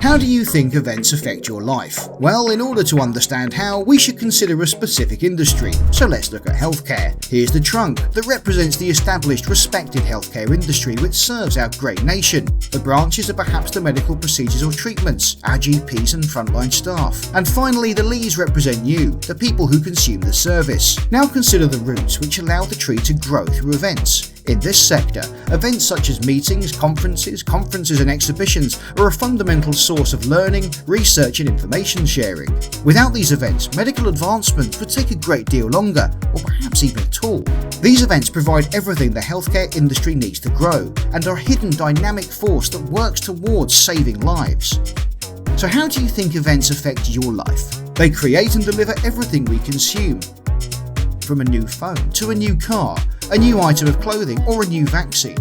How do you think events affect your life? Well, in order to understand how, we should consider a specific industry. So let's look at healthcare. Here's the trunk that represents the established, respected healthcare industry which serves our great nation. The branches are perhaps the medical procedures or treatments, our GPs and frontline staff. And finally, the leaves represent you, the people who consume the service. Now consider the roots which allow the tree to grow through events. In this sector, events such as meetings, conferences and exhibitions are a fundamental source of learning, research and information sharing. Without these events, medical advancements would take a great deal longer, or perhaps even at all. These events provide everything the healthcare industry needs to grow, and are a hidden dynamic force that works towards saving lives. So how do you think events affect your life? They create and deliver everything we consume. From a new phone to a new car, a new item of clothing or a new vaccine.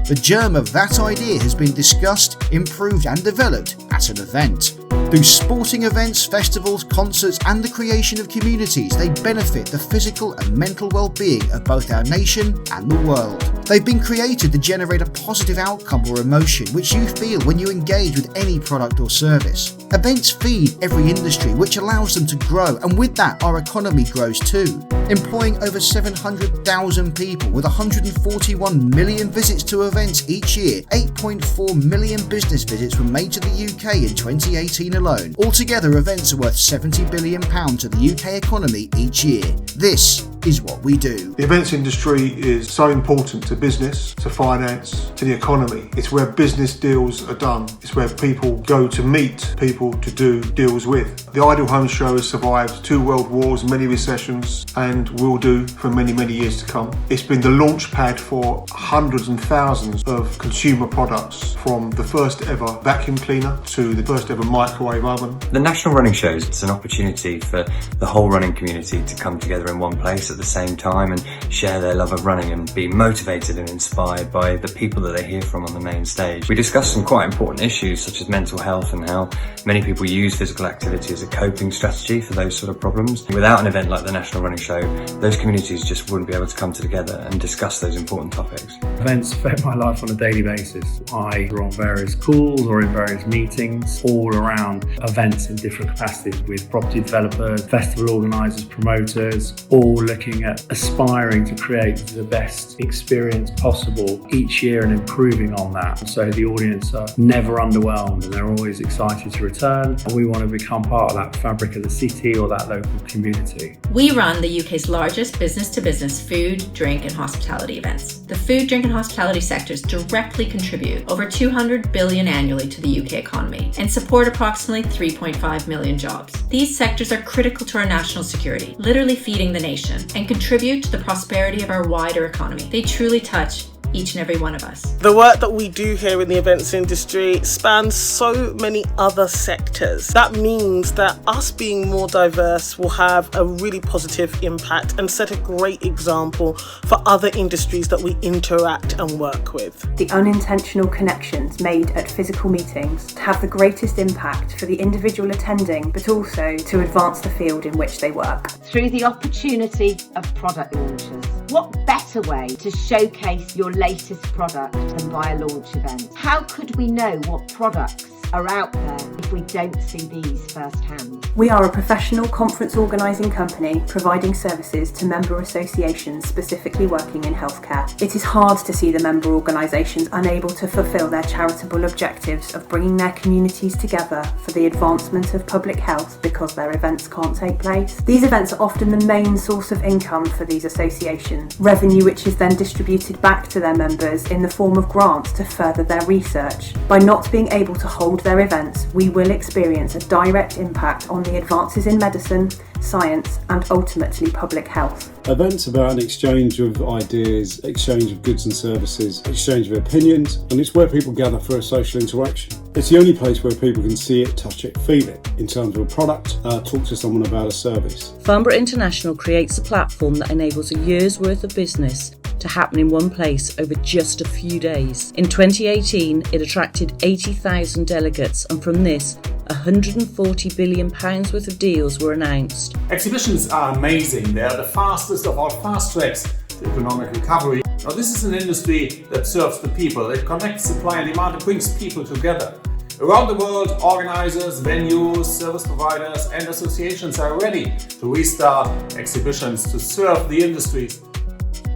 The germ of that idea has been discussed, improved and developed at an event. Through sporting events, festivals, concerts and the creation of communities, they benefit the physical and mental well-being of both our nation and the world. They've been created to generate a positive outcome or emotion which you feel when you engage with any product or service. Events feed every industry which allows them to grow, and with that our economy grows too. Employing over 700,000 people with 141 million visits to events each year, 8.4 million business visits were made to the UK in 2018 alone. Altogether, events are worth £70 billion to the UK economy each year. This is what we do. The events industry is so important to business, to finance, to the economy. It's where business deals are done. It's where people go to meet people to do deals with. The Ideal Home Show has survived 2 world wars, many recessions, and will do for many, many years to come. It's been the launch pad for hundreds and thousands of consumer products, from the first ever vacuum cleaner to the first ever microwave oven. The National Running Shows, it's an opportunity for the whole running community to come together in one place at the same time and share their love of running and be motivated and inspired by the people that they hear from on the main stage. We discuss some quite important issues such as mental health and how many people use physical activity as a coping strategy for those sort of problems. Without an event like the National Running Show, those communities just wouldn't be able to come together and discuss those important topics. Events affect my life on a daily basis. I are on various calls or in various meetings all around events in different capacities with property developers, festival organisers, promoters, all looking at aspiring to create the best experience possible each year and improving on that. So the audience are never underwhelmed and they're always excited to return. We want to become part of that fabric of the city or that local community. We run the UK's largest business-to-business food, drink and hospitality events. The food, drink and hospitality sectors directly contribute over 200 billion annually to the UK economy and support approximately 3.5 million jobs. These sectors are critical to our national security, literally feeding the nation, and contribute to the prosperity of our wider economy. They truly touch each and every one of us. The work that we do here in the events industry spans so many other sectors. That means that us being more diverse will have a really positive impact and set a great example for other industries that we interact and work with. The unintentional connections made at physical meetings have the greatest impact for the individual attending, but also to advance the field in which they work. Through the opportunity of product launches. What better way to showcase your latest product than by a launch event? How could we know what products are out there if we don't see these firsthand? We are a professional conference organising company providing services to member associations specifically working in healthcare. It is hard to see the member organisations unable to fulfil their charitable objectives of bringing their communities together for the advancement of public health because their events can't take place. These events are often the main source of income for these associations, revenue which is then distributed back to their members in the form of grants to further their research. By not being able to hold their events, we will experience a direct impact on the advances in medicine, science and ultimately public health. Events about an exchange of ideas, exchange of goods and services, exchange of opinions, and it's where people gather for a social interaction. It's the only place where people can see it, touch it, feel it in terms of a product, talk to someone about a service. Farnborough International creates a platform that enables a year's worth of business to happen in one place over just a few days. In 2018, it attracted 80,000 delegates, and from this, £140 billion worth of deals were announced. Exhibitions are amazing. They are the fastest of all fast tracks to economic recovery. Now, this is an industry that serves the people. It connects supply and demand. It brings people together. Around the world, organisers, venues, service providers and associations are ready to restart exhibitions to serve the industries.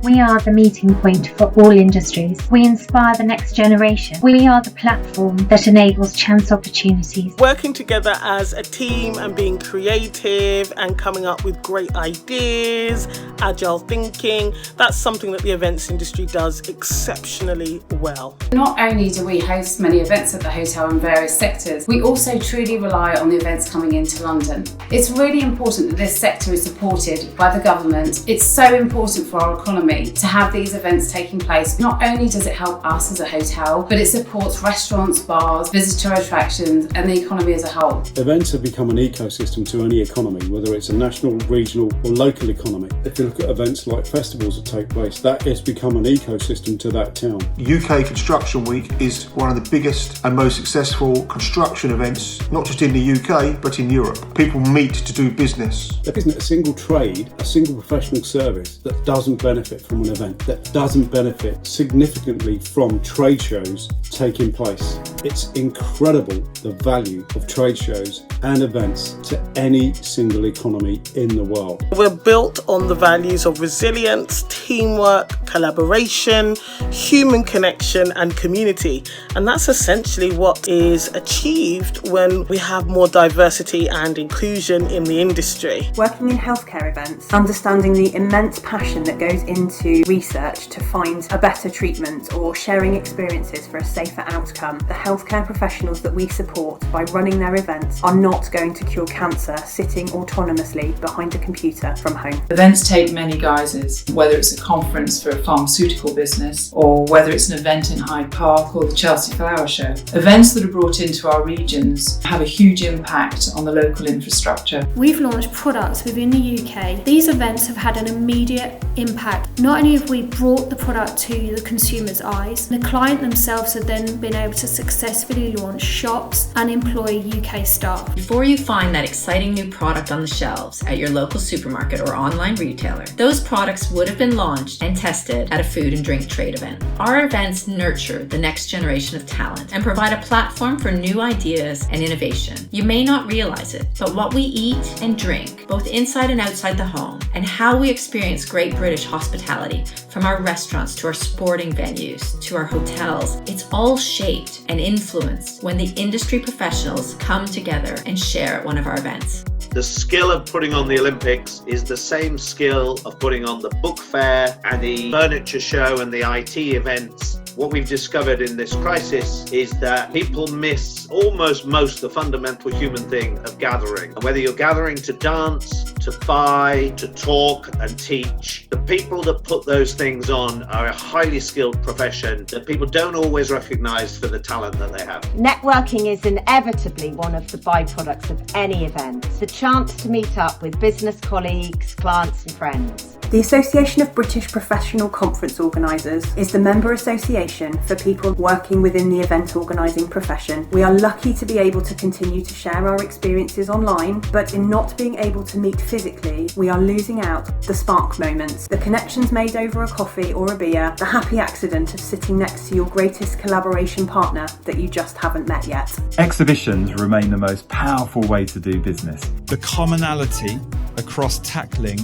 We are the meeting point for all industries. We inspire the next generation. We are the platform that enables chance opportunities. Working together as a team and being creative and coming up with great ideas, agile thinking, that's something that the events industry does exceptionally well. Not only do we host many events at the hotel in various sectors, we also truly rely on the events coming into London. It's really important that this sector is supported by the government. It's so important for our economy to have these events taking place. Not only does it help us as a hotel, but it supports restaurants, bars, visitor attractions and the economy as a whole. Events have become an ecosystem to any economy, whether it's a national, regional or local economy. If you look at events like festivals that take place, that has become an ecosystem to that town. UK Construction Week is one of the biggest and most successful construction events, not just in the UK, but in Europe. People meet to do business. There isn't a single trade, a single professional service that doesn't benefit from an event, that doesn't benefit significantly from trade shows taking place. It's incredible the value of trade shows and events to any single economy in the world. We're built on the values of resilience, teamwork, collaboration, human connection and community. And that's essentially what is achieved when we have more diversity and inclusion in the industry. Working in healthcare events, understanding the immense passion that goes into research to find a better treatment or sharing experiences for a safer outcome, the healthcare professionals that we support by running their events are not going to cure cancer sitting autonomously behind a computer from home. Events take many guises, whether it's a conference for a pharmaceutical business or whether it's an event in Hyde Park or the Chelsea Flower Show. Events that are brought into our regions have a huge impact on the local infrastructure. We've launched products within the UK. These events have had an immediate impact. Not only have we brought the product to the consumer's eyes, the client themselves have then been able to successfully launch shops and employ UK staff. Before you find that exciting new product on the shelves at your local supermarket or online retailer, those products would have been launched and tested at a food and drink trade event. Our events nurture the next generation of talent and provide a platform for new ideas and innovation. You may not realize it, but what we eat and drink, both inside and outside the home, and how we experience great British hospitality, from our restaurants to our sporting venues to our hotels, it's all shaped and influenced when the industry professionals come together and share at one of our events. The skill of putting on the Olympics is the same skill of putting on the book fair and the furniture show and the IT events. What we've discovered in this crisis is that people miss almost most the fundamental human thing of gathering. And whether you're gathering to dance, to buy, to talk and teach, the people that put those things on are a highly skilled profession that people don't always recognise for the talent that they have. Networking is inevitably one of the byproducts of any event. The chance to meet up with business colleagues, clients and friends. The Association of British Professional Conference Organisers is the member association for people working within the event organising profession. We are lucky to be able to continue to share our experiences online, but in not being able to meet physically, we are losing out the spark moments, the connections made over a coffee or a beer, the happy accident of sitting next to your greatest collaboration partner that you just haven't met yet. Exhibitions remain the most powerful way to do business. The commonality across tackling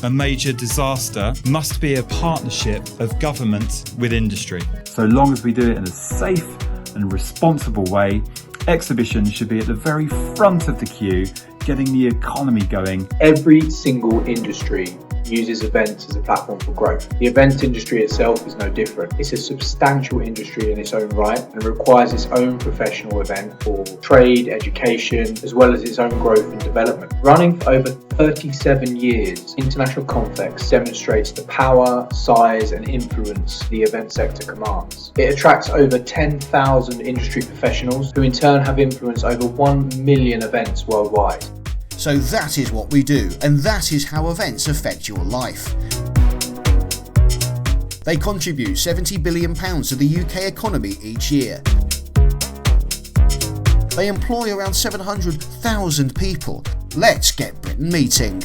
a major disaster must be a partnership of government with industry. So long as we do it in a safe and responsible way, exhibitions should be at the very front of the queue, getting the economy going. Every single industry uses events as a platform for growth. The events industry itself is no different. It's a substantial industry in its own right and requires its own professional event for trade, education, as well as its own growth and development. Running for over 37 years, International Confex demonstrates the power, size and influence the event sector commands. It attracts over 10,000 industry professionals who in turn have influence over 1 million events worldwide. So that is what we do, and that is how events affect your life. They contribute £70 billion to the UK economy each year. They employ around 700,000 people. Let's get Britain meeting.